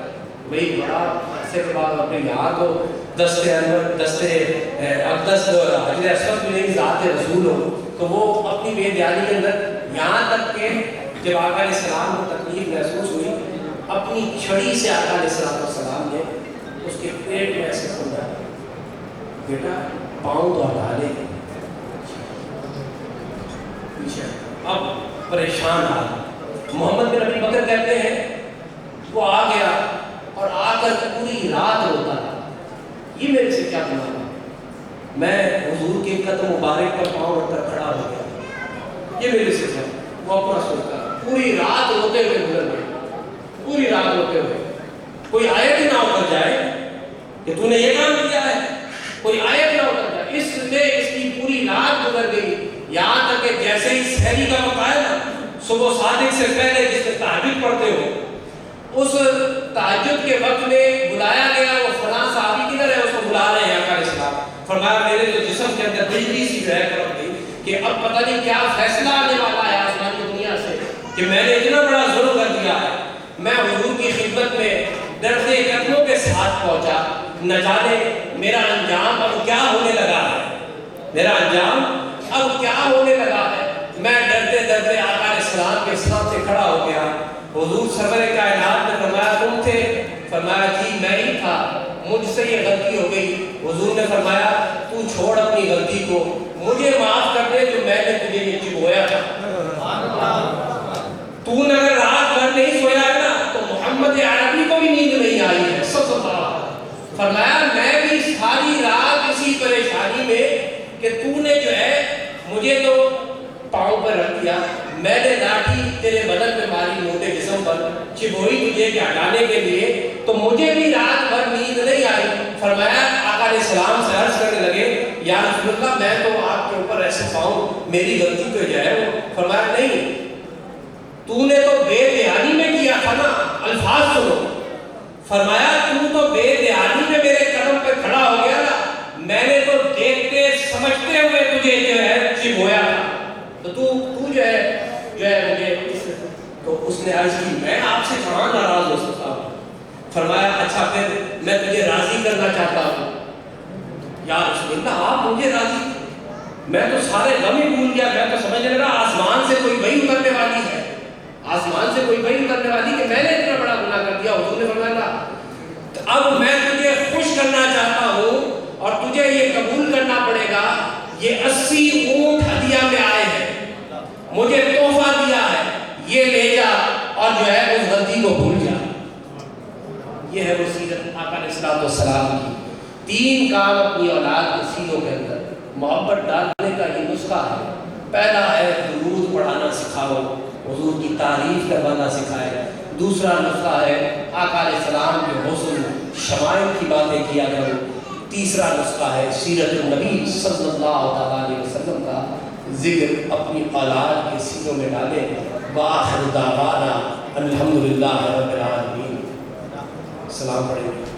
وہی بڑا عرصے کے بعد اپنے یاد ہو دستے انور دستے اقدس حجر اسود میں نہیں ذات رسول ہو، تو وہ اپنی بے دیانی کے اندر یہاں تک کہ جب آقا علیہ السلام کو تکلیف محسوس ہوئی، اپنی چھڑی سے آقا علیہ السلام نے اس کے پیٹ میں ایسے کھودا، بیٹا پاؤں تو ہٹا لے، پیچھے اب پریشان آ محمد بن ابی بکر کہتے ہیں وہ آ گیا اور آ کر پوری رات روتا تھا، یہ میرے سے کیا گناہ ہے، میں حضور کے قدم مبارک پر پاؤں رکھ کر کھڑا ہو گیا، یہ میرے سے کیا، وہ اپنا سوچتا پوری رات روتے ہوئے گزر گئے، پوری رات روتے ہوئے، کوئی آیت نہ اتر جائے کہ تو نے یہ کام کیا ہے، کوئی آیت نہ اتر جائے، اس میں اس کی پوری رات گزر گئی، یہاں تک کہ جیسے ہی سحری کا وقت آیا نا، صبح صادق سے پہلے جس میں تہجد پڑھتے ہو، اس تہجد کے وقت میں بلایا گیا، وہ فلاں صحابی کدھر ہے، اس کو بلا رہے ہیں آقا علیہ السلام، فرمایا میرے جو جسم کے اندر بجلی سی جو ہے کڑک گئی کہ اب پتہ نہیں کیا فیصلہ آنے والا ہے آسمانی دنیا سے کہ میں نے اتنا بڑا ظلم کر دیا ہے۔ میں حضور کی خدمت میں ڈرتے قدموں کے ساتھ پہنچا، نہ جانے میرا انجام اب کیا ہونے لگا ہے، میرا انجام اب کیا ہونے لگا ہے۔ میں ڈرتے ڈرتے آقا علیہ السلام کے سامنے کھڑا ہو گیا، حضور سرور کائنات نے فرمایا تم تھے؟ فرمایا جی میں ہی تھا، مجھ سے یہ غلطی ہو گئی۔ حضور نے فرمایا تو چھوڑ اپنی غلطی کو، مجھے معاف کر دے جو میں نے تجھے یہ چبویا تھا۔ تو نے اگر رات بھر نہیں سویا ہے نا تو محمد عربی کو بھی نیند نہیں آئی ہے صلی اللہ علیہ وسلم۔ فرمایا میں بھی ساری رات اسی پریشانی میں کہ تو نے جو ہے مجھے تو پاؤں پر رکھ دیا، میں نے لاٹھی تیرے بدن پہ ماری موٹے جسم پر چبوئی تجھے کہ ہٹانے کے لیے، تو مجھے بھی رات بھر نیند نہیں آئی۔ فرمایا آقا علیہ السلام سے عرض کرنے لگے یا رسول اللہ میں تو آپ کے اوپر ایسے پاؤں، میری غلطی تو جو ہے وہ۔ فرمایا نہیں، تو نے تو بے دھیانی میں کیا تھا نا، الفاظ سنو۔ فرمایا تو بے دھیانی میں میرے قدم پہ کھڑا ہو گیا نا، میں نے تو دیکھتے سمجھتے ہوئے تجھے جو ہے چبویا تھا، تو تو جو ہے مجھے تو اس نے عرض کی میں آپ سے کہاں ناراض ہو سکتا ہوں۔ فرمایا اچھا پھر میں تجھے راضی کرنا چاہتا ہوں۔ یا رسول اللہ آپ مجھے راضی، میں تو سارے غم ہی بھول گیا، میں تو سمجھنے لگا آسمان سے کوئی وحی اترنے والی ہے، آسمان سے کوئی وحی اترنے والی کہ میں نے اتنا بڑا گناہ کر دیا۔ حضور نے فرمایا اب میں تجھے خوش کرنا چاہتا ہوں اور تجھے یہ قبول کرنا پڑے گا، یہ 80 اونٹ ہدیہ میں آئے ہیں، مجھے تحفہ دیا ہے، یہ لے جا اور جو ہے اس غلطی کو بھول جا۔ یہ ہے وہ سیرت آقا علیہ السلام کی۔ 3 کام اپنی اولاد کے سینوں کے اندر محبت ڈالنے کا یہ نسخہ ہے۔ پہلا ہے درود پڑھانا سکھاؤ، حضور کی تعریف کروانا سکھائے۔ دوسرا نسخہ ہے آقا علیہ السلام کے حسن شمائل کی باتیں کیا کرو۔ تیسرا نسخہ ہے سیرت النبی صلی اللہ علیہ وسلم کا ذکر اپنی اولاد کے سینوں میں ڈالے۔ وآخر دعوانا الحمدللہ رب العالمین۔ سلام علیکم۔